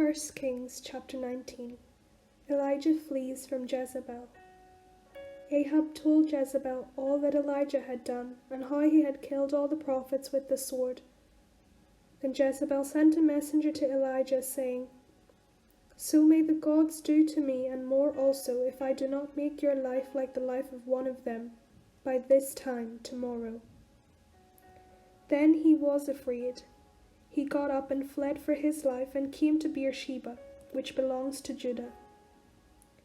1 Kings chapter 19. Elijah flees from Jezebel. Ahab told Jezebel all that Elijah had done and how he had killed all the prophets with the sword. Then Jezebel sent a messenger to Elijah, saying, "So may the gods do to me and more also, if I do not make your life like the life of one of them by this time tomorrow." Then he was afraid. He got up and fled for his life and came to Beersheba, which belongs to Judah.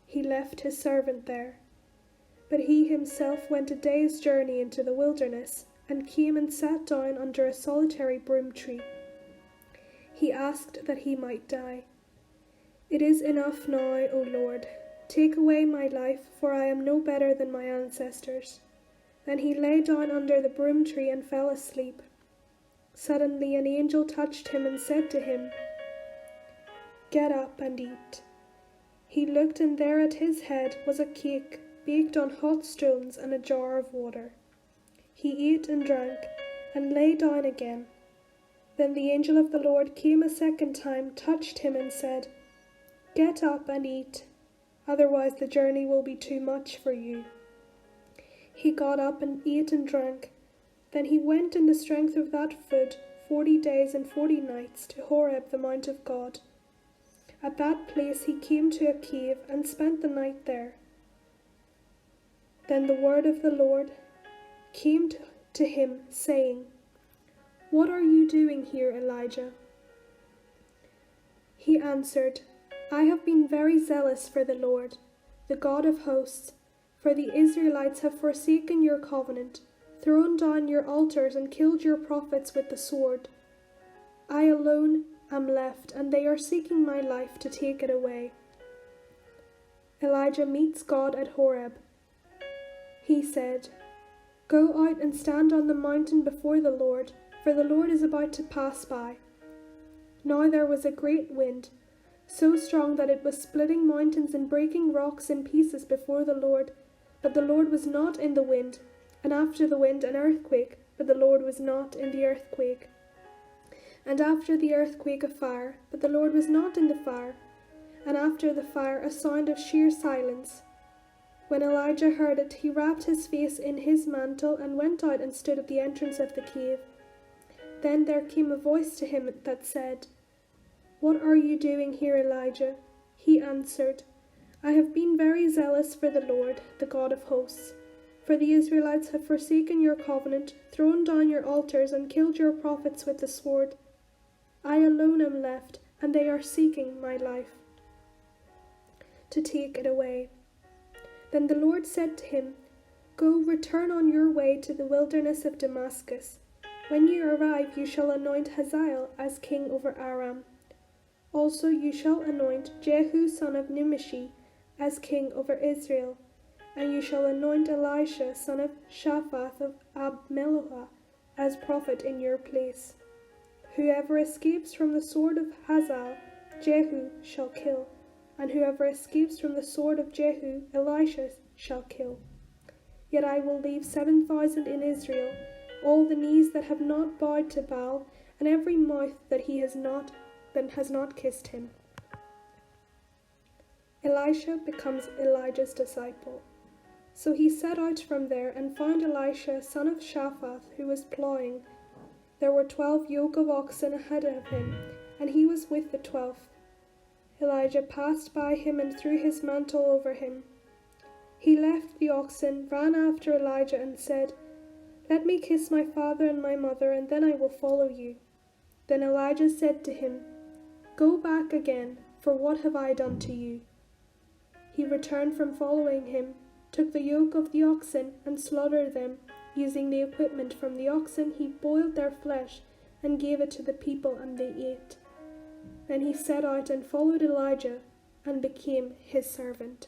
He left his servant there, but he himself went a day's journey into the wilderness and came and sat down under a solitary broom tree. He asked that he might die. "It is enough now, O Lord. Take away my life, for I am no better than my ancestors." Then he lay down under the broom tree and fell asleep. Suddenly an angel touched him and said to him, "Get up and eat." He looked, and there at his head was a cake baked on hot stones and a jar of water. He ate and drank, and lay down again. Then the angel of the Lord came a second time, touched him, and said, "Get up and eat, otherwise the journey will be too much for you." He got up and ate and drank. Then he went in the strength of that food 40 days and 40 nights to Horeb, the mount of God. At that place he came to a cave and spent the night there. Then the word of the Lord came to him, saying, "What are you doing here, Elijah?" He answered, "I have been very zealous for the Lord, the God of hosts, for the Israelites have forsaken your covenant, thrown down your altars, and killed your prophets with the sword. I alone am left, and they are seeking my life to take it away." Elijah meets God at Horeb. He said, "Go out and stand on the mountain before the Lord, for the Lord is about to pass by." Now there was a great wind, so strong that it was splitting mountains and breaking rocks in pieces before the Lord, but the Lord was not in the wind. And after the wind an earthquake, but the Lord was not in the earthquake. And after the earthquake a fire, but the Lord was not in the fire. And after the fire a sound of sheer silence. When Elijah heard it, he wrapped his face in his mantle and went out and stood at the entrance of the cave. Then there came a voice to him that said, "What are you doing here, Elijah?" He answered, "I have been very zealous for the Lord, the God of hosts. For the Israelites have forsaken your covenant, thrown down your altars, and killed your prophets with the sword. I alone am left, and they are seeking my life to take it away." Then the Lord said to him, "Go, return on your way to the wilderness of Damascus. When you arrive, you shall anoint Hazael as king over Aram. Also you shall anoint Jehu son of Nimshi as king over Israel. And you shall anoint Elisha son of Shaphat of Abmelohah as prophet in your place. Whoever escapes from the sword of Hazael, Jehu shall kill, and whoever escapes from the sword of Jehu, Elisha shall kill. Yet I will leave 7,000 in Israel, all the knees that have not bowed to Baal, and every mouth that has not kissed him." Elisha becomes Elijah's disciple. So he set out from there and found Elisha son of Shaphat, who was plowing. There were 12 yoke of oxen ahead of him, and he was with the 12th. Elijah passed by him and threw his mantle over him. He left the oxen, ran after Elijah, and said, "Let me kiss my father and my mother, and then I will follow you." Then Elijah said to him, "Go back again, for what have I done to you?" He returned from following him, took the yoke of the oxen and slaughtered them. Using the equipment from the oxen, he boiled their flesh and gave it to the people, and they ate. Then he set out and followed Elijah and became his servant.